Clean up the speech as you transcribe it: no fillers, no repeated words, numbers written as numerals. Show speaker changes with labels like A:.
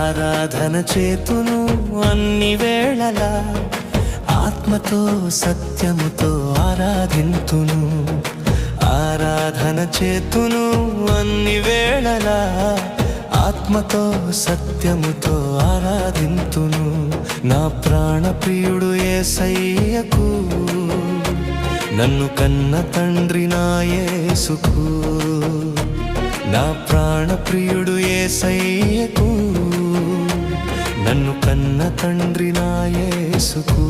A: ఆరాధన చేతును అన్ని వేళలా, ఆత్మతో సత్యముతో ఆరాధింతును. ఆరాధన చేతును అన్ని వేళలా, ఆత్మతో సత్యముతో ఆరాధింతును. నా ప్రాణ ప్రియుడు యేసయ్యకు, నన్ను కన్న తండ్రి నా యేసుకు. నా ప్రాణ ప్రియుడు యేసయ్యకు, నన్ను కన్న తండ్రి నా యేసుకు.